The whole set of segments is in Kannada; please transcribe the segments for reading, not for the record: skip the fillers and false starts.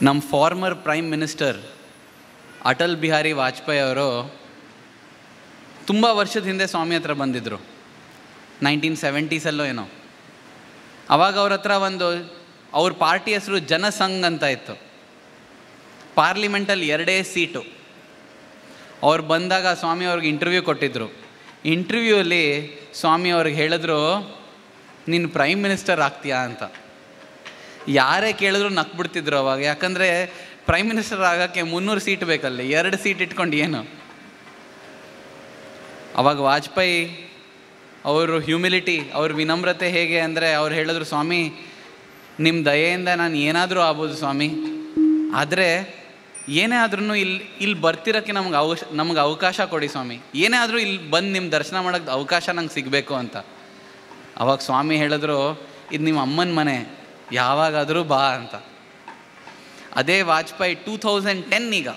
ನಮ್ಮ farmer prime minister Atal Bihari Vajpayee ಅವರು ತುಂಬ ವರ್ಷದ ಹಿಂದೆ ಸ್ವಾಮಿ ಹತ್ರ ಬಂದಿದ್ದರು. 1970s ಏನೋ. ಆವಾಗ ಅವ್ರ ಹತ್ರ ಅವ್ರ ಪಾರ್ಟಿ ಹೆಸರು ಜನಸಂಘ್ ಅಂತ ಇತ್ತು. ಪಾರ್ಲಿಮೆಂಟಲ್ಲಿ 2 ಸೀಟು. ಅವ್ರು ಬಂದಾಗ ಸ್ವಾಮಿ ಅವ್ರಿಗೆ ಇಂಟರ್ವ್ಯೂ ಕೊಟ್ಟಿದ್ದರು. ಇಂಟರ್ವ್ಯೂಲ್ಲಿ ಸ್ವಾಮಿ ಅವ್ರಿಗೆ ಹೇಳಿದ್ರು, ನೀನು ಪ್ರೈಮ್ ಮಿನಿಸ್ಟರ್ ಆಗ್ತೀಯಾ ಅಂತ. ಯಾರೇ ಕೇಳಿದ್ರು ನಕ್ಬಿಡ್ತಿದ್ರು ಅವಾಗ. ಯಾಕಂದರೆ ಪ್ರೈಮ್ ಮಿನಿಸ್ಟರ್ ಆಗೋಕ್ಕೆ 300 ಸೀಟ್ ಬೇಕಲ್ಲಿ, 2 ಸೀಟ್ ಇಟ್ಕೊಂಡು ಏನು. ಅವಾಗ ವಾಜಪೇಯಿ ಅವರು ಹ್ಯೂಮಿಲಿಟಿ, ಅವ್ರ ವಿನಮ್ರತೆ ಹೇಗೆ ಅಂದರೆ ಅವ್ರು ಹೇಳಿದ್ರು, ಸ್ವಾಮಿ ನಿಮ್ಮ ದಯೆಯಿಂದ ನಾನು ಏನಾದರೂ ಆಗ್ಬೋದು ಸ್ವಾಮಿ, ಆದರೆ ಏನೇ ಆದ್ರೂ ಇಲ್ಲಿ ಬರ್ತಿರೋಕ್ಕೆ ನಮ್ಗೆ ಅವಕಾಶ ಕೊಡಿ ಸ್ವಾಮಿ, ಏನೇ ಆದರೂ ಇಲ್ಲಿ ಬಂದು ನಿಮ್ಮ ದರ್ಶನ ಮಾಡೋಕ್ಕೆ ಅವಕಾಶ ನಂಗೆ ಸಿಗಬೇಕು ಅಂತ. ಅವಾಗ ಸ್ವಾಮಿ ಹೇಳಿದ್ರು, ಇದು ನಿಮ್ಮ ಅಮ್ಮನ ಮನೆ, ಯಾವಾಗಾದರೂ ಬಾ ಅಂತ. ಅದೇ ವಾಜಪೇಯಿ 2010 ಈಗ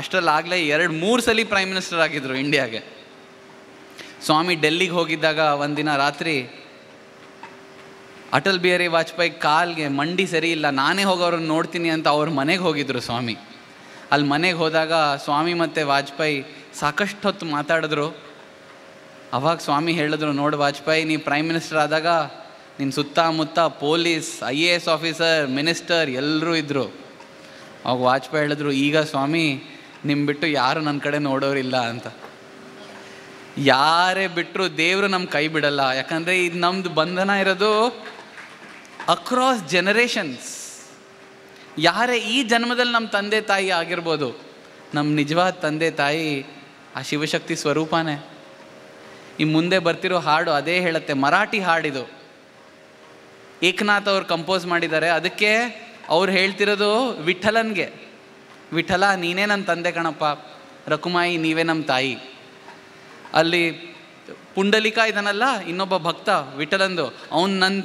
ಅಷ್ಟರಲ್ಲಾಗಲೇ 2-3 ಸಲ ಪ್ರೈಮ್ ಮಿನಿಸ್ಟರ್ ಆಗಿದ್ದರು ಇಂಡಿಯಾಗೆ. ಸ್ವಾಮಿ ಡೆಲ್ಲಿಗೆ ಹೋಗಿದ್ದಾಗ ಒಂದಿನ ರಾತ್ರಿ ಅಟಲ್ ಬಿಹಾರಿ ವಾಜಪೇಯಿ ಕಾಲ್ಗೆ ಮಂಡಿ ಸರಿ ಇಲ್ಲ, ನಾನೇ ಹೋಗೋರನ್ನ ನೋಡ್ತೀನಿ ಅಂತ ಅವ್ರ ಮನೆಗೆ ಹೋಗಿದ್ರು ಸ್ವಾಮಿ. ಅಲ್ಲಿ ಮನೆಗೆ ಹೋದಾಗ ಸ್ವಾಮಿ ಮತ್ತು ವಾಜಪೇಯಿ ಸಾಕಷ್ಟು ಹೊತ್ತು ಮಾತಾಡಿದ್ರು. ಅವಾಗ ಸ್ವಾಮಿ ಹೇಳಿದ್ರು, ನೋಡು ವಾಜಪೇಯಿ, ನೀ ಪ್ರೈಮ್ ಮಿನಿಸ್ಟರ್ ಆದಾಗ ನಿನ್ನ ಸುತ್ತಮುತ್ತ ಪೊಲೀಸ್, IAS ಆಫೀಸರ್, ಮಿನಿಸ್ಟರ್ ಎಲ್ಲರೂ ಇದ್ದರು. ಅವಾಗ ವಾಜಪೇಯಿ ಹೇಳಿದ್ರು, ಈಗ ಸ್ವಾಮಿ ನಿಮ್ಮ ಬಿಟ್ಟು ಯಾರು ನನ್ನ ಕಡೆ ನೋಡೋರಿಲ್ಲ ಅಂತ. ಯಾರೇ ಬಿಟ್ಟರು ದೇವರು ನಮ್ಮ ಕೈ ಬಿಡಲ್ಲ. ಯಾಕಂದರೆ ಇದು ನಮ್ಮದು ಬಂಧನ ಇರೋದು ಅಕ್ರಾಸ್ ಜನರೇಷನ್ಸ್. ಯಾರೇ ಈ ಜನ್ಮದಲ್ಲಿ ನಮ್ಮ ತಂದೆ ತಾಯಿ ಆಗಿರ್ಬೋದು, ನಮ್ಮ ನಿಜವಾದ ತಂದೆ ತಾಯಿ ಆ ಶಿವಶಕ್ತಿ ಸ್ವರೂಪನೇ. ಈ ಮುಂದೆ ಬರ್ತಿರೋ ಹಾಡು ಅದೇ ಹೇಳುತ್ತೆ. ಮರಾಠಿ ಹಾಡಿದು, ಏಕನಾಥ್ ಅವ್ರು ಕಂಪೋಸ್ ಮಾಡಿದ್ದಾರೆ. ಅದಕ್ಕೆ ಅವ್ರು ಹೇಳ್ತಿರೋದು ವಿಠಲನ್ಗೆ, ವಿಠಲ ನೀನೇ ನನ್ನ ತಂದೆ ಕಣಪ್ಪ, ರಕುಮಾಯಿ ನೀವೇ ನಮ್ಮ ತಾಯಿ. ಅಲ್ಲಿ ಪುಂಡಲಿಕ ಇದನ್ನಲ್ಲ, ಇನ್ನೊಬ್ಬ ಭಕ್ತ ವಿಠಲಂದು, ಅವನು ನನ್ನ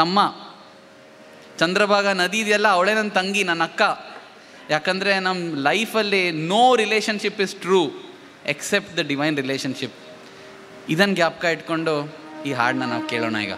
ತಮ್ಮ. ಚಂದ್ರಭಾಗ ನದಿ ಇದೆಯಲ್ಲ, ಅವಳೇ ನನ್ನ ತಂಗಿ, ನನ್ನ ಅಕ್ಕ. ಯಾಕಂದರೆ ನಮ್ಮ ಲೈಫಲ್ಲಿ no relationship is true except the divine relationship. ಇದನ್ನು ಜ್ಞಾಪಕ ಇಟ್ಕೊಂಡು ಈ ಹಾಡನ್ನ ನಾವು ಕೇಳೋಣ ಈಗ.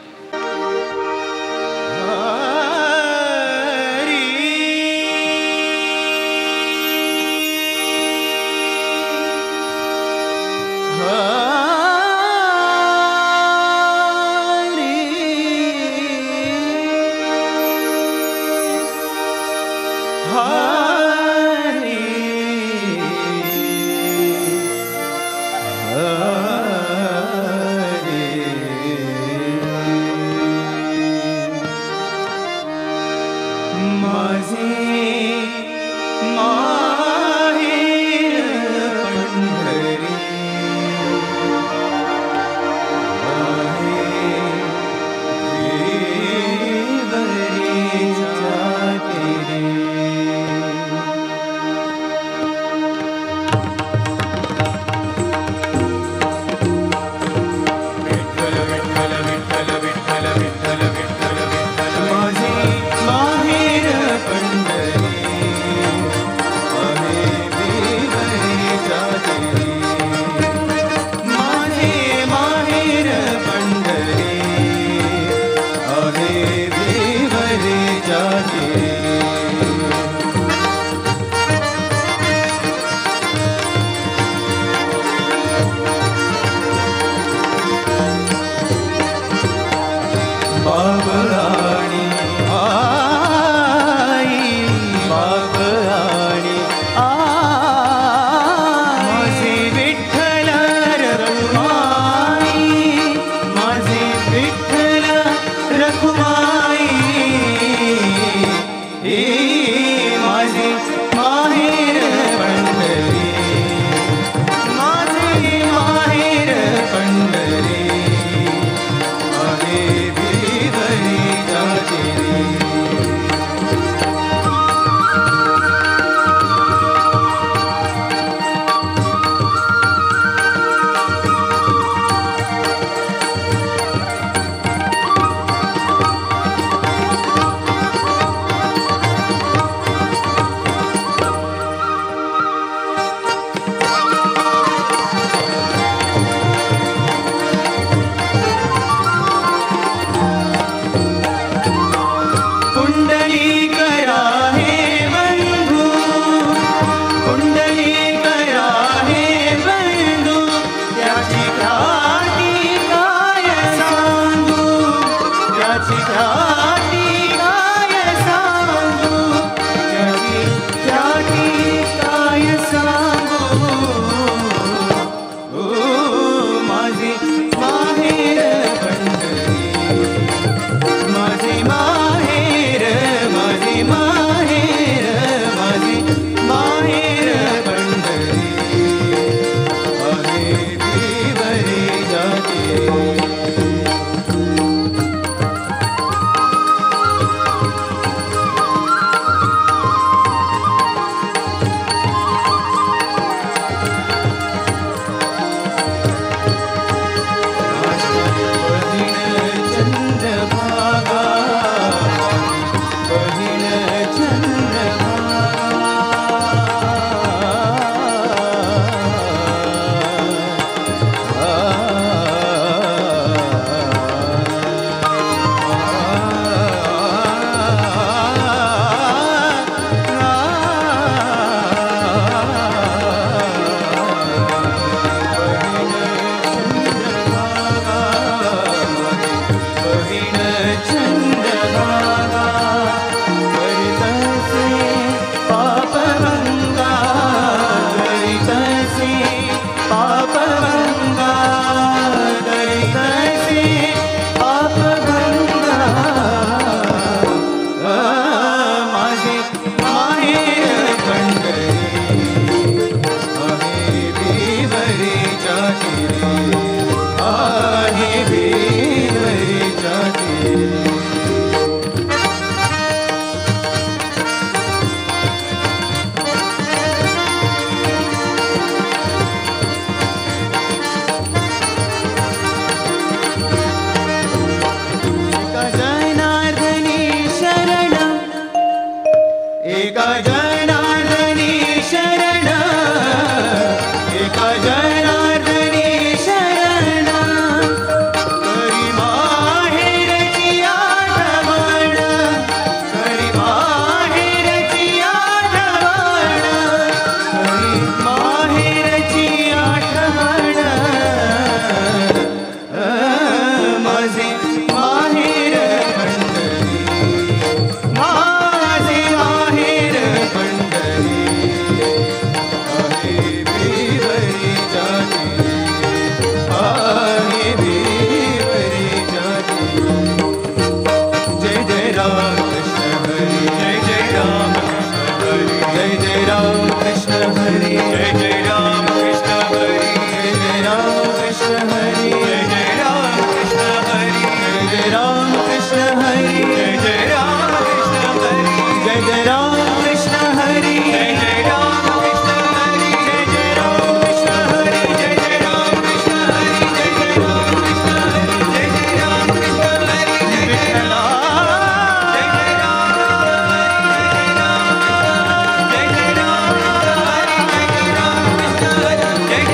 माझे माहेर पंढरी, माझे माहेर पंढरी, आहे देवरी जाती, आहे देवरी जाती. जय जय राम कृष्ण हरी, जय जय राम कृष्ण हरी, जय जय राम कृष्ण हरी, जय जय राम कृष्ण हरी, जय जय राम कृष्ण हरी, जय जय राम कृष्ण हरी, जय जय राम कृष्ण हरी, जय जय राम कृष्ण हरी, जय जय राम कृष्ण हरी, जय जय राम कृष्ण हरी, जय जय राम कृष्ण हरी, जय जय राम कृष्ण हरी, जय जय राम कृष्ण हरी, जय जय राम कृष्ण हरी, जय जय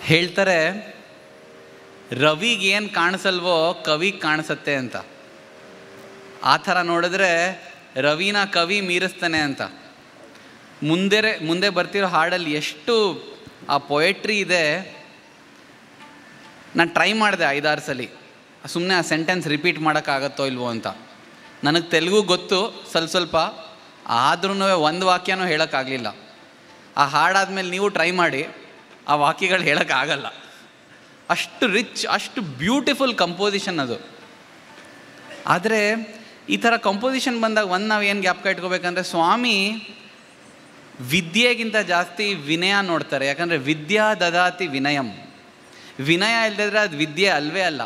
ಹೇಳ್ತಾರೆ ರವಿಗೆ ಏನು ಕಾಣಿಸಲ್ವೋ ಕವಿಗೆ ಕಾಣಿಸತ್ತೆ ಅಂತ. ಆ ಥರ ನೋಡಿದ್ರೆ ರವಿನ ಕವಿ ಮೀರಿಸ್ತಾನೆ ಅಂತ. ಮುಂದೆ ಬರ್ತಿರೋ ಹಾಡಲ್ಲಿ ಎಷ್ಟು ಆ ಪೊಯೆಟ್ರಿ ಇದೆ. ನಾನು ಟ್ರೈ ಮಾಡಿದೆ 5-6 ಸಲ, ಸುಮ್ಮನೆ ಆ ಸೆಂಟೆನ್ಸ್ ರಿಪೀಟ್ ಮಾಡೋಕ್ಕಾಗತ್ತೋ ಇಲ್ವೋ ಅಂತ. ನನಗೆ ತೆಲುಗು ಗೊತ್ತು ಸ್ವಲ್ಪ, ಆದ್ರೂ ಒಂದು ವಾಕ್ಯನೂ ಹೇಳೋಕ್ಕಾಗಲಿಲ್ಲ. ಆ ಹಾಡಾದ್ಮೇಲೆ ನೀವು ಟ್ರೈ ಮಾಡಿ, ಆ ವಾಕ್ಯಗಳು ಹೇಳೋಕ್ಕಾಗಲ್ಲ. ಅಷ್ಟು ರಿಚ್, ಅಷ್ಟು ಬ್ಯೂಟಿಫುಲ್ ಕಂಪೋಸಿಷನ್ ಅದು. ಆದರೆ ಈ ಥರ ಕಂಪೋಸಿಷನ್ ಬಂದಾಗ ನಾವು ಏನು ಜ್ಞಾಪಕ ಇಟ್ಕೋಬೇಕಂದ್ರೆ, ಸ್ವಾಮಿ ವಿದ್ಯೆಗಿಂತ ಜಾಸ್ತಿ ವಿನಯ ನೋಡ್ತಾರೆ. ಯಾಕಂದರೆ ವಿದ್ಯಾ ದದಾತಿ ವಿನಯಂ. ವಿನಯ ಇಲ್ಲದಿದ್ರೆ ಅದು ವಿದ್ಯೆ ಅಲ್ವೇ ಅಲ್ಲ.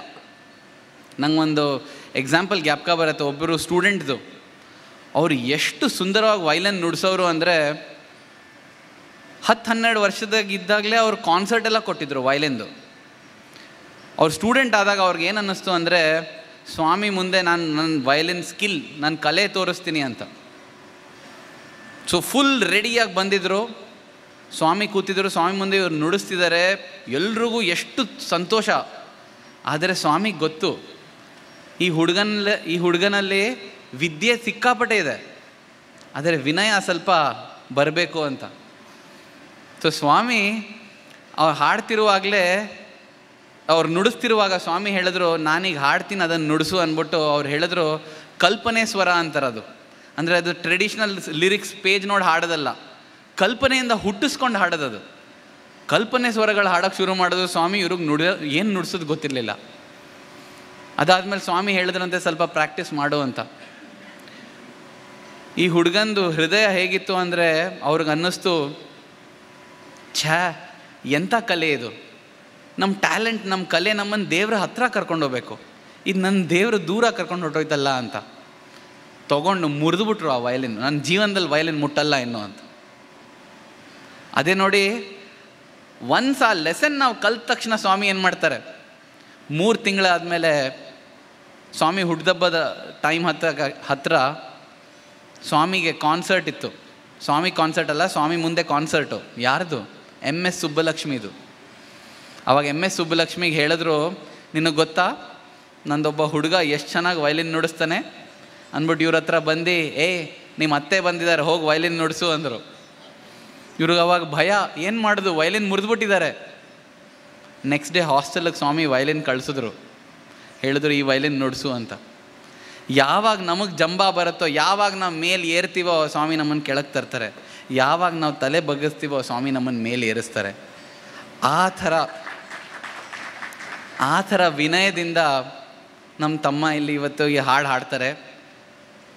ನಂಗೊಂದು ಎಕ್ಸಾಂಪಲ್ ಜ್ಞಾಪಕ ಬರುತ್ತೆ. ಒಬ್ಬರು ಸ್ಟೂಡೆಂಟ್ದು, ಅವರು ಎಷ್ಟು ಸುಂದರವಾಗಿ ವೈಲಿನ್ ನುಡಿಸೋರು ಅಂದರೆ, 10-12 ವರ್ಷದಾಗಿದ್ದಾಗಲೇ ಅವ್ರು ಕಾನ್ಸರ್ಟ್ ಎಲ್ಲ ಕೊಟ್ಟಿದ್ರು ವೈಲಿನ್ದು. ಅವ್ರು ಸ್ಟೂಡೆಂಟ್ ಆದಾಗ ಅವ್ರಿಗೆ ಏನು ಅನ್ನಿಸ್ತು ಅಂದರೆ, ಸ್ವಾಮಿ ಮುಂದೆ ನನ್ನ ವೈಲಿನ್ ಸ್ಕಿಲ್, ನನ್ನ ಕಲೆ ತೋರಿಸ್ತೀನಿ ಅಂತ. ಸೊ ಫುಲ್ ರೆಡಿಯಾಗಿ ಬಂದಿದ್ದರು, ಸ್ವಾಮಿ ಕೂತಿದ್ರು, ಸ್ವಾಮಿ ಮುಂದೆ ಇವ್ರು ನುಡಿಸ್ತಿದ್ದಾರೆ. ಎಲ್ರಿಗೂ ಎಷ್ಟು ಸಂತೋಷ. ಆದರೆ ಸ್ವಾಮಿಗೆ ಗೊತ್ತು ಈ ಹುಡುಗನಲ್ಲಿ ವಿದ್ಯೆ ಸಿಕ್ಕಾಪಟ್ಟೆ ಇದೆ, ಆದರೆ ವಿನಯ ಸ್ವಲ್ಪ ಬರಬೇಕು ಅಂತ. ಸೊ ಸ್ವಾಮಿ ಅವ್ರು ಹಾಡ್ತಿರುವಾಗಲೇ, ಅವ್ರು ನುಡಿಸ್ತಿರುವಾಗ ಸ್ವಾಮಿ ಹೇಳಿದ್ರು, ನಾನೀಗ ಹಾಡ್ತೀನಿ ಅದನ್ನು ನುಡಿಸು ಅಂದ್ಬಿಟ್ಟು ಅವ್ರು ಹೇಳಿದ್ರು. ಕಲ್ಪನೆ ಸ್ವರ ಅಂತಾರದು. ಅಂದರೆ ಅದು ಟ್ರೆಡಿಷ್ನಲ್ ಲಿರಿಕ್ಸ್ ಪೇಜ್ ನೋಡಿ ಹಾಡೋದಲ್ಲ, ಕಲ್ಪನೆಯಿಂದ ಹುಟ್ಟಿಸ್ಕೊಂಡು ಹಾಡೋದದು. ಕಲ್ಪನೆ ಸ್ವರಗಳು ಹಾಡೋಕ್ಕೆ ಶುರು ಮಾಡೋದು. ಸ್ವಾಮಿ ಇವ್ರಿಗೆ ಏನು ನುಡಿಸೋದು ಗೊತ್ತಿರಲಿಲ್ಲ. ಅದಾದಮೇಲೆ ಸ್ವಾಮಿ ಹೇಳಿದ್ರಂತೆ, ಸ್ವಲ್ಪ ಪ್ರಾಕ್ಟೀಸ್ ಮಾಡು ಅಂತ. ಈ ಹುಡುಗಂದು ಹೃದಯ ಹೇಗಿತ್ತು ಅಂದರೆ, ಅವ್ರಿಗೆ ಅನ್ನಿಸ್ತು, ಎಂಥ ಕಲೆ ಇದು, ನಮ್ಮ ಟ್ಯಾಲೆಂಟ್, ನಮ್ಮ ಕಲೆ ನಮ್ಮನ್ನು ದೇವ್ರ ಹತ್ರ ಕರ್ಕೊಂಡೋಗ್ಬೇಕು, ಇದು ನನ್ನ ದೇವ್ರ ದೂರ ಕರ್ಕೊಂಡು ಹೊರಟೋಯ್ತಲ್ಲ ಅಂತ ತೊಗೊಂಡು ಮುರಿದುಬಿಟ್ರು ಆ ವಯಲಿನ್. ನನ್ನ ಜೀವನದಲ್ಲಿ ವಯಲಿನ್ ಮುಟ್ಟಲ್ಲ ಇನ್ನು ಅಂತ. ಅದೇ ನೋಡಿ, ಒನ್ಸ್ ಆ ಲೆಸನ್ ನಾವು ಕಲ್ತ ತಕ್ಷಣ ಸ್ವಾಮಿ ಏನು ಮಾಡ್ತಾರೆ, 3 ತಿಂಗಳಾದಮೇಲೆ ಸ್ವಾಮಿ ಹುಡ್ದಬ್ಬದ ಟೈಮ್ ಹತ್ರ ಸ್ವಾಮಿಗೆ ಕಾನ್ಸರ್ಟ್ ಇತ್ತು. ಸ್ವಾಮಿ ಕಾನ್ಸರ್ಟ್ ಅಲ್ಲ, ಸ್ವಾಮಿ ಮುಂದೆ ಕಾನ್ಸರ್ಟು. ಯಾರ್ದು? MS ಸುಬ್ಬಲಕ್ಷ್ಮಿದು. ಅವಾಗ MS ಸುಬ್ಬಲಕ್ಷ್ಮಿಗೆ ಹೇಳಿದ್ರು, ನಿನಗೆ ಗೊತ್ತಾ ನಂದೊಬ್ಬ ಹುಡುಗ ಎಷ್ಟು ಚೆನ್ನಾಗಿ ವಯಲಿನ್ ನುಡಿಸ್ತಾನೆ ಅಂದ್ಬಿಟ್ಟು ಇವ್ರ ಹತ್ರ ಬಂದು, ನಿಮ್ಮ ಅತ್ತೆ ಬಂದಿದ್ದಾರೆ, ಹೋಗಿ ವಯಲಿನ್ ನುಡಿಸು ಅಂದರು. ಇವ್ರಿಗೆ ಅವಾಗ ಭಯ, ಏನು ಮಾಡೋದು, ವಯಲಿನ್ ಮುರಿದ್ಬಿಟ್ಟಿದ್ದಾರೆ. ನೆಕ್ಸ್ಟ್ ಡೇ ಹಾಸ್ಟೆಲಿಗೆ ಸ್ವಾಮಿ ವಯಲಿನ್ ಕಳಿಸಿದ್ರು. ಹೇಳಿದ್ರು, ಈ ವಯಲಿನ್ ನುಡಿಸು ಅಂತ. ಯಾವಾಗ ನಮಗೆ ಜಂಬ ಬರುತ್ತೋ, ಯಾವಾಗ ನಾವು ಮೇಲೆ ಏರ್ತೀವೋ ಸ್ವಾಮಿ ನಮ್ಮನ್ನು ಕೆಳಗೆ ತರ್ತಾರೆ. ಯಾವಾಗ ನಾವು ತಲೆ ಬಗ್ಗಿಸ್ತೀವೋ ಸ್ವಾಮಿ ನಮ್ಮನ್ನು ಮೇಲೆ ಏರಿಸ್ತಾರೆ. ಆ ಥರ ವಿನಯದಿಂದ ನಮ್ಮ ತಮ್ಮ ಇಲ್ಲಿ ಇವತ್ತು ಈ ಹಾಡು ಹಾಡ್ತಾರೆ.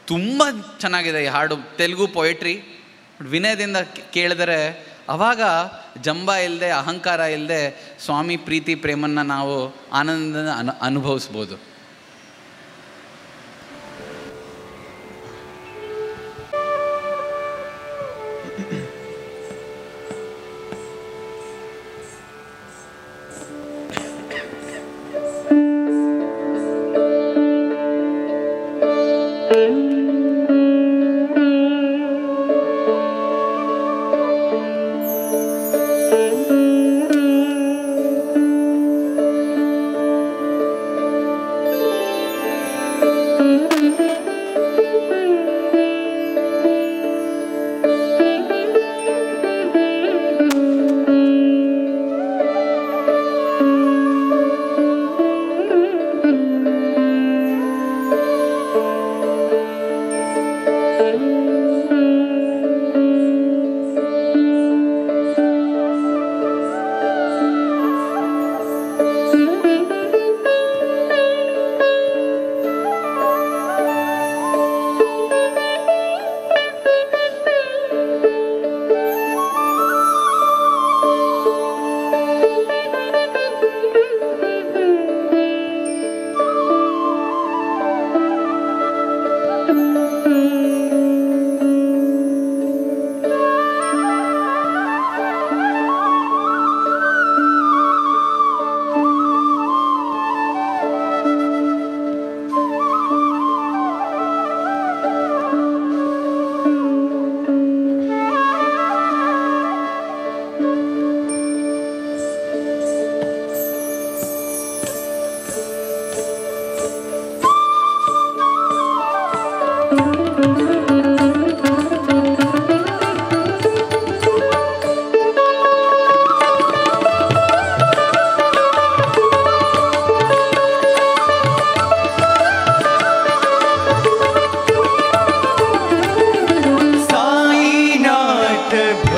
ತುಂಬ ಚೆನ್ನಾಗಿದೆ ಈ ಹಾಡು, ತೆಲುಗು ಪೊಯೆಟ್ರಿ. ವಿನಯದಿಂದ ಕೇಳಿದರೆ ಆವಾಗ ಜಂಬ ಇಲ್ಲದೆ, ಅಹಂಕಾರ ಇಲ್ಲದೆ ಸ್ವಾಮಿ ಪ್ರೀತಿ ಪ್ರೇಮನ್ನು ನಾವು ಆನಂದದಿಂದ ಅನುಭವಿಸ್ಬೋದು.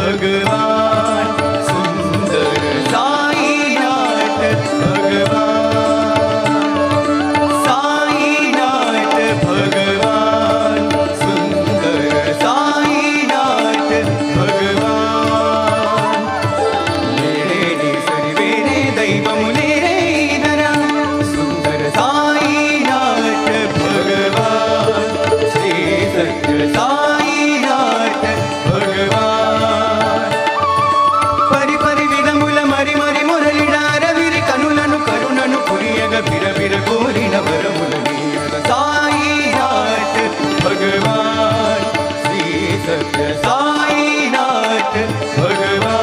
भगवान सुंदर साईनाथ भगवान साईनाथ भगवान सुंदर साईनाथ भगवान मेरे सरि वेरे दैवमुले इदरा सुंदर साईनाथ भगवान श्री सत्य साईनाथ भगवान परि परि विधमुल मरि मरि मुरलिडार विरि कनुలను करुणनु पुरियग बिर बिर कोरिन वरमुल नीयग साईनाथ भगवान श्री सत्य साईनाथ भगवान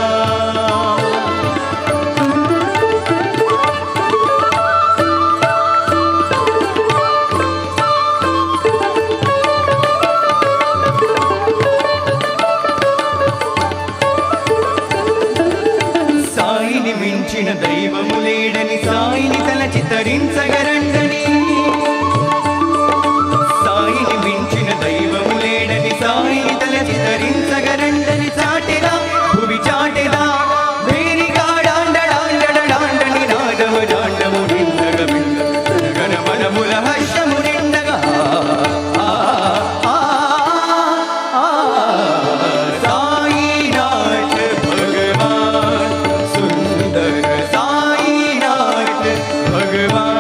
సాయిని మించిన దైవము లేడని సాయిని తలచి తరించగరండని సాయిని మించిన దైవము లేడని సాయిని తలచి తరించగరండని చాటెదా భువి చాటెదా వేరిగాడాండడాండడాండని నాదవ జాండము నిండగ గణ మనముల హర్షము నిండగా సాయినాథ్ భగవాన్ సుందర సాయినాథ్ భగవాన్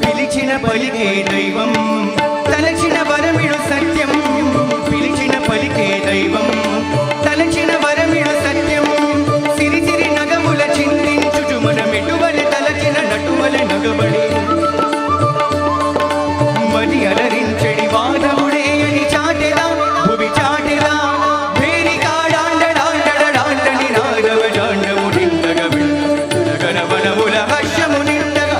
పిలిచిన పలికే దైవం తలచిన వరమిడు సత్యం పిలిచిన పలికే దైవం తలచిన వరమిడు సత్యం సిరి సిరి నగముల చిందించుచు మనమెటువలె తలచిన నటువలె నగబడి మది అలరించడి వాదముడే అని చాటెదా భువి చాటెదా వేరికాడాండడాండడాండని నాదవ జాండము నిండగ గణ వనముల హర్షము నిండగా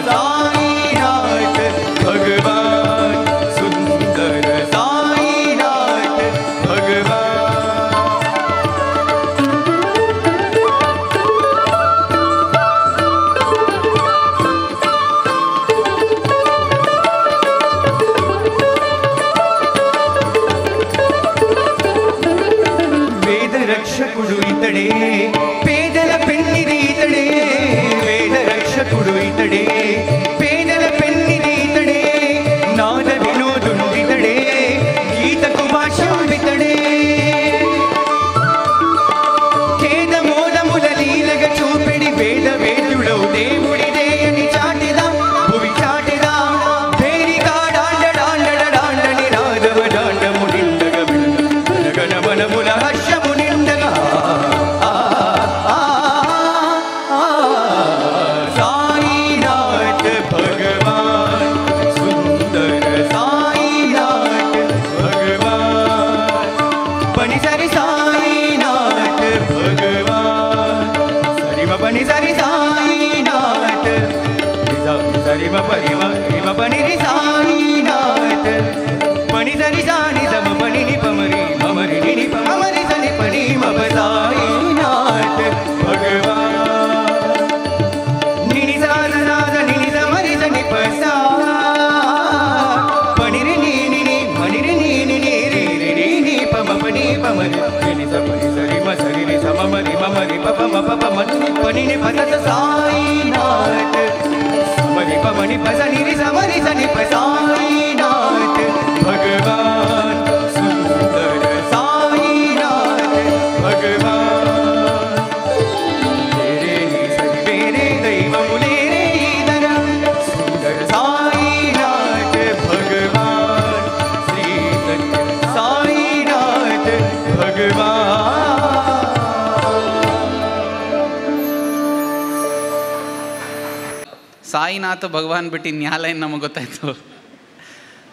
సాయినాథ్ భగవాన్ సుందర సాయినాథ్ భగవాన్ వేద రక్షకుడు ఇతడే పేదల పెన్నిది ఇతడే వేద రక్షకుడు ఇతడే పేదల పెన్నిది ఇతడే నాద వినోదుడు ఇతడే గీతకు భాష్యం ఇతడే ఖేద మోదముల లీలగ చూపెడి వేద వేద్యుడవు దేవుడిదే అని చాటెదా భువి చాటెదా వేరిగాడాండడాండడాండని నాదవ దాండము నిండగ గణ మనముల హర్షము నిండగా సాయినాథ్ భగవాన్ సుందర సాయినాథ్ భగవాన్ పని సరి సాయినాథ్ భగవాన్ సరిమ పని సరి సాయినాథ్ సరిమ పరిమ రిమ పని రి సాయినాథ్ పని సరి సాని సమ పని ని పమరి మమరి ని పమరి సని పని మమ సాయినాథ్ భగవాన్ నిని సాద సాద నిని సమరి సని పసా పని రి ని ని ని మని రి ని ని ని రి రి రి ని పమ పని పమరి నిని సమరి సరి మ సరి రి సమ మరి మమరి పప మ పప మని పని ని పస సాయినాథ్ సమరి పమని పస ని రి సమరి సని పసాయినాథ్ భగవాన్ సుందర సాయినాథ్ భగవాన్ వేరే ని సరి వేరే దైవములే రే ఇదరా సుందర సాయినాథ్ భగవాన్ శ్రీ సత్య సాయినాథ్ భగవాన్ ಸಾಯಿನಾಥ ಭಗವಾನ್ ಬಿಟ್ಟು ಇನ್ಯಾವ ಲೈನ್ ನಮಗೆ ಗೊತ್ತಾಯ್ತು.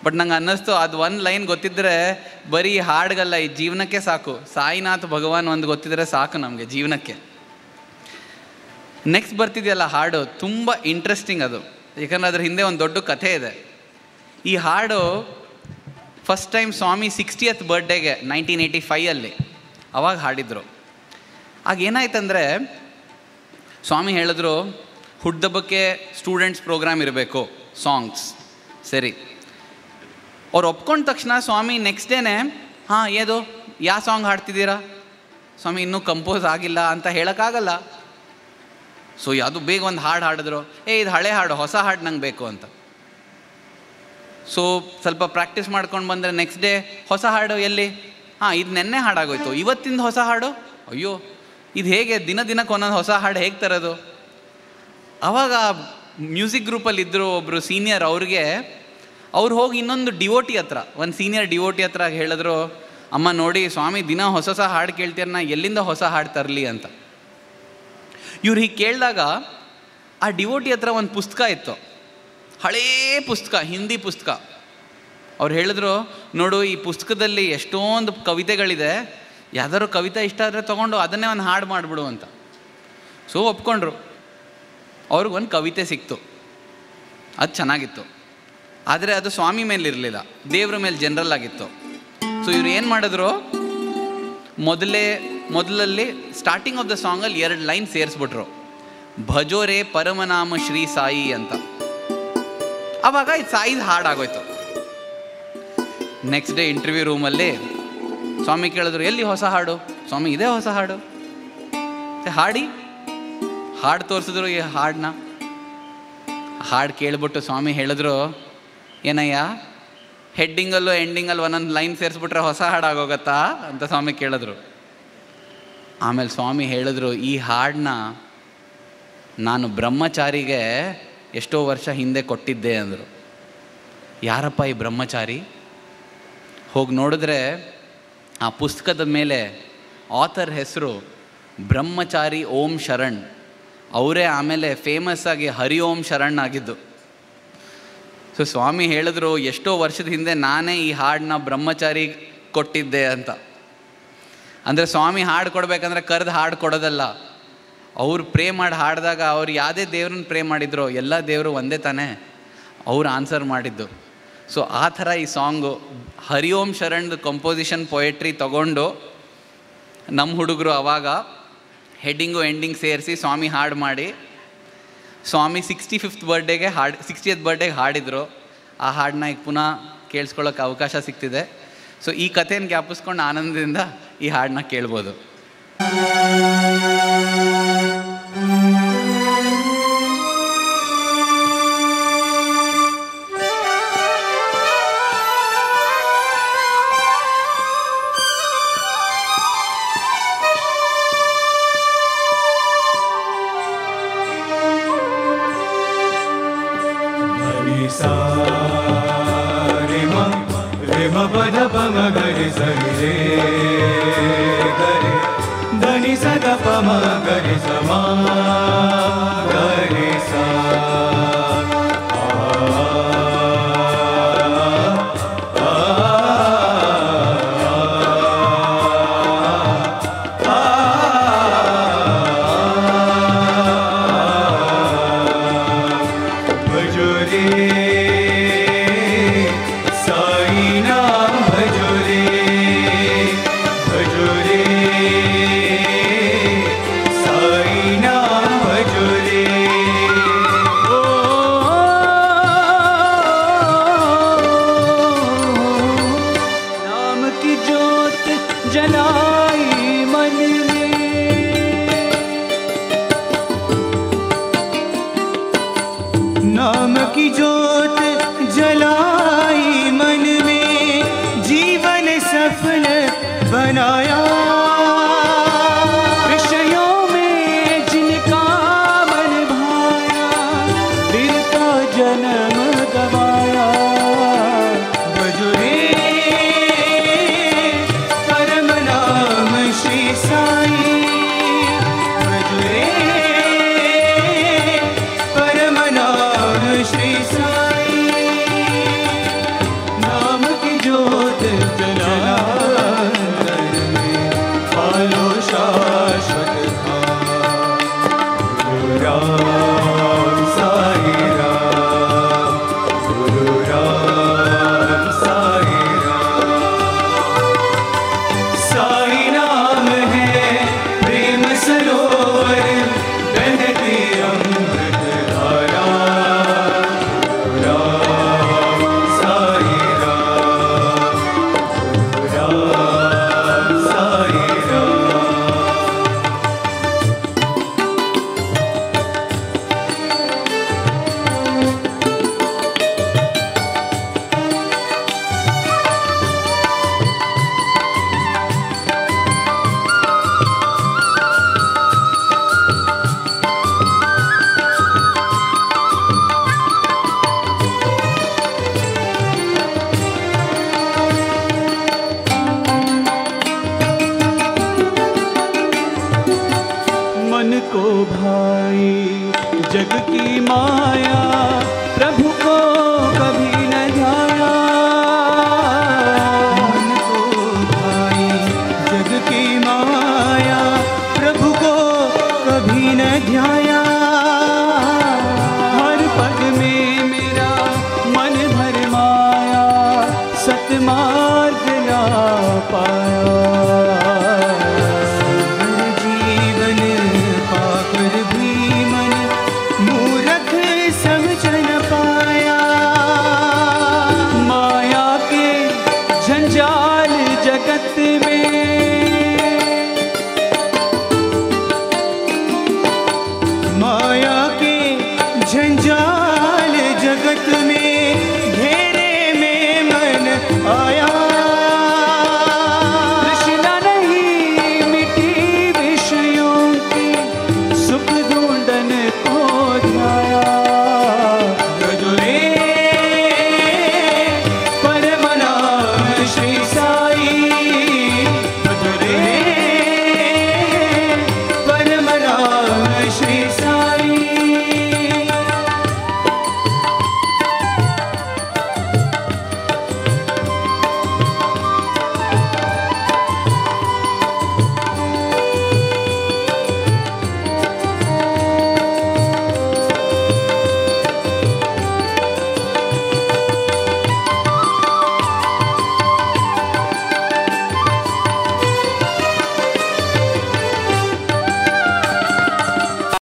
ಬಟ್ ನಂಗೆ ಅನ್ನಿಸ್ತು ಅದು ಒಂದು ಲೈನ್ ಗೊತ್ತಿದ್ದರೆ ಬರೀ ಹಾಡುಗಲ್ಲ, ಈ ಜೀವನಕ್ಕೆ ಸಾಕು. ಸಾಯಿನಾಥ ಭಗವಾನ್ ಒಂದು ಗೊತ್ತಿದ್ರೆ ಸಾಕು ನಮಗೆ ಜೀವನಕ್ಕೆ. ನೆಕ್ಸ್ಟ್ ಬರ್ತಿದೆಯಲ್ಲ ಹಾಡು ತುಂಬ ಇಂಟ್ರೆಸ್ಟಿಂಗ್ ಅದು, ಯಾಕಂದರೆ ಅದ್ರ ಹಿಂದೆ ಒಂದು ದೊಡ್ಡ ಕಥೆ ಇದೆ. ಈ ಹಾಡು ಫಸ್ಟ್ ಟೈಮ್ ಸ್ವಾಮಿ 60th ಬರ್ಡೇಗೆ 1985 ಅವಾಗ ಹಾಡಿದರು. ಆಗ ಏನಾಯ್ತಂದರೆ ಸ್ವಾಮಿ ಹೇಳಿದ್ರು ಹುಟ್ಟುಹಬ್ಬಕ್ಕೆ ಸ್ಟೂಡೆಂಟ್ಸ್ ಪ್ರೋಗ್ರಾಮ್ ಇರಬೇಕು, ಸಾಂಗ್ಸ್. ಸರಿ, ಅವ್ರು ಒಪ್ಕೊಂಡ ತಕ್ಷಣ ಸ್ವಾಮಿ ನೆಕ್ಸ್ಟ್ ಡೇನೇ ಏದು ಯಾವ ಸಾಂಗ್ ಹಾಡ್ತಿದ್ದೀರಾ ಸ್ವಾಮಿ, ಇನ್ನೂ ಕಂಪೋಸ್ ಆಗಿಲ್ಲ ಅಂತ ಹೇಳೋಕ್ಕಾಗಲ್ಲ. ಸೊ ಯಾವುದು ಬೇಗ ಒಂದು ಹಾಡು ಹಾಡಿದ್ರು, ಇದು ಹಳೆ ಹಾಡು, ಹೊಸ ಹಾಡು ನಂಗೆ ಬೇಕು ಅಂತ. ಸೊ ಸ್ವಲ್ಪ ಪ್ರಾಕ್ಟೀಸ್ ಮಾಡ್ಕೊಂಡು ಬಂದರೆ ನೆಕ್ಸ್ಟ್ ಡೇ ಹೊಸ ಹಾಡು ಎಲ್ಲಿ, ಇದು ನೆನ್ನೆ ಹಾಡಾಗೋಯ್ತು, ಇವತ್ತಿಂದ ಹೊಸ ಹಾಡು, ಅಯ್ಯೋ ಇದು ಹೇಗೆ ದಿನಕ್ಕೆ ಒಂದೊಂದು ಹೊಸ ಹಾಡು ಹೇಗೆ ತರೋದು. ಆವಾಗ ಮ್ಯೂಸಿಕ್ ಗ್ರೂಪಲ್ಲಿದ್ದರು ಒಬ್ಬರು ಸೀನಿಯರ್, ಅವ್ರು ಹೋಗಿ ಇನ್ನೊಂದು ಡಿವೋಟಿ ಹತ್ರ, ಒಂದು ಸೀನಿಯರ್ ಡಿವೋಟಿ ಹತ್ರ ಹೇಳಿದ್ರು, ಅಮ್ಮ ನೋಡಿ ಸ್ವಾಮಿ ದಿನ ಹೊಸ ಹೊಸ ಹಾಡು ಕೇಳ್ತೀರ, ನಾ ಎಲ್ಲಿಂದ ಹೊಸ ಹಾಡು ತರಲಿ ಅಂತ. ಇವ್ರು ಹೀಗೆ ಕೇಳಿದಾಗ ಆ ಡಿವೋಟಿ ಹತ್ರ ಒಂದು ಪುಸ್ತಕ ಇತ್ತು, ಹಳೇ ಪುಸ್ತಕ, ಹಿಂದಿ ಪುಸ್ತಕ. ಅವ್ರು ಹೇಳಿದ್ರು, ನೋಡು ಈ ಪುಸ್ತಕದಲ್ಲಿ ಎಷ್ಟೊಂದು ಕವಿತೆಗಳಿದೆ, ಯಾವ್ದಾದ್ರು ಕವಿತೆ ಇಷ್ಟ ಆದರೆ ತೊಗೊಂಡು ಅದನ್ನೇ ಒಂದು ಹಾಡು ಮಾಡಿಬಿಡು ಅಂತ. ಸೊ ಒಪ್ಕೊಂಡ್ರು. ಅವ್ರಿಗೊಂದು ಕವಿತೆ ಸಿಕ್ತು, ಅದು ಚೆನ್ನಾಗಿತ್ತು. ಆದರೆ ಅದು ಸ್ವಾಮಿ ಮೇಲೆ ಇರಲಿಲ್ಲ, ದೇವ್ರ ಮೇಲೆ ಜನರಲ್ ಆಗಿತ್ತು. ಸೊ ಇವ್ರು ಏನು ಮಾಡಿದ್ರು, ಮೊದಲಲ್ಲಿ ಸ್ಟಾರ್ಟಿಂಗ್ ಆಫ್ ದ ಸಾಂಗಲ್ಲಿ 2 ಲೈನ್ ಸೇರಿಸ್ಬಿಟ್ರು, ಭಜೋರೆ ಪರಮನಾಮ ಶ್ರೀ ಸಾಯಿ ಅಂತ. ಆವಾಗ ಇದು ಸಾಯಿದ ಹಾಡಾಗೋಯ್ತು. ನೆಕ್ಸ್ಟ್ ಡೇ ಇಂಟರ್ವ್ಯೂ ರೂಮಲ್ಲಿ ಸ್ವಾಮಿ ಕೇಳಿದ್ರು, ಎಲ್ಲಿ ಹೊಸ ಹಾಡು? ಸ್ವಾಮಿ ಇದೇ ಹೊಸ ಹಾಡು, ಹಾಡು ತೋರಿಸಿದ್ರು. ಈ ಹಾಡನ್ನ ಹಾಡು ಕೇಳಿಬಿಟ್ಟು ಸ್ವಾಮಿ ಹೇಳಿದ್ರು, ಏನಯ್ಯ ಹೆಡ್ಡಿಂಗಲ್ಲೂ ಎಂಡಿಂಗಲ್ಲಿ ಒಂದೊಂದು ಲೈನ್ ಸೇರಿಸ್ಬಿಟ್ರೆ ಹೊಸ ಹಾಡಾಗೋಗತ್ತಾ ಅಂತ ಸ್ವಾಮಿ ಕೇಳಿದ್ರು. ಆಮೇಲೆ ಸ್ವಾಮಿ ಹೇಳಿದ್ರು, ಈ ಹಾಡನ್ನ ನಾನು ಬ್ರಹ್ಮಚಾರಿಗೆ ಎಷ್ಟೋ ವರ್ಷ ಹಿಂದೆ ಕೊಟ್ಟಿದ್ದೆ ಅಂದರು. ಯಾರಪ್ಪ ಈ ಬ್ರಹ್ಮಚಾರಿ? ಹೋಗಿ ನೋಡಿದ್ರೆ ಆ ಪುಸ್ತಕದ ಮೇಲೆ ಆಥರ್ ಹೆಸರು ಬ್ರಹ್ಮಚಾರಿ ಓಂ ಶರಣ್. ಅವರೇ ಆಮೇಲೆ ಫೇಮಸ್ ಆಗಿ ಹರಿ ಓಂ ಶರಣ್ ಆಗಿದ್ದು. ಸೊ ಸ್ವಾಮಿ ಹೇಳಿದ್ರು, ಎಷ್ಟೋ ವರ್ಷದ ಹಿಂದೆ ನಾನೇ ಈ ಹಾಡನ್ನ ಬ್ರಹ್ಮಚಾರಿ ಕೊಟ್ಟಿದ್ದೆ ಅಂತ. ಅಂದರೆ ಸ್ವಾಮಿ ಹಾಡು ಕೊಡಬೇಕಂದ್ರೆ ಕರೆದು ಹಾಡು ಕೊಡೋದಲ್ಲ, ಅವ್ರು ಪ್ರೇ ಮಾಡಿ ಹಾಡಿದಾಗ ಅವ್ರು ಯಾವುದೇ ದೇವ್ರನ್ನ ಪ್ರೇ ಮಾಡಿದ್ರು, ಎಲ್ಲ ದೇವರು ಒಂದೇ ತಾನೇ, ಅವ್ರು ಆನ್ಸರ್ ಮಾಡಿದ್ದು. ಸೊ ಆ ಥರ ಈ ಸಾಂಗು ಹರಿ ಓಂ ಶರಣ್ ಕಂಪೋಸಿಷನ್ ಪೊಯೆಟ್ರಿ ತಗೊಂಡು ನಮ್ಮ ಹುಡುಗರು ಅವಾಗ ಹೆಡ್ಡಿಂಗು ಎಂಡಿಂಗ್ ಸೇರಿಸಿ ಸ್ವಾಮಿ ಹಾಡು ಮಾಡಿ, ಸ್ವಾಮಿ 65th ಬರ್ಡೇಗೆ 60th ಬರ್ಡೇಗೆ ಹಾಡಿದರು. ಆ ಹಾಡನ್ನ ಈಗ ಪುನಃ ಕೇಳಿಸ್ಕೊಳ್ಳೋಕೆ ಅವಕಾಶ ಸಿಗ್ತಿದೆ. ಸೊ ಈ ಕಥೆಯನ್ನು ಜ್ಞಾಪಿಸ್ಕೊಂಡು ಆನಂದದಿಂದ ಈ ಹಾಡನ್ನ ಕೇಳ್ಬೋದು. पद पम गरि सरि रे गरि धनि सद पम गरि समा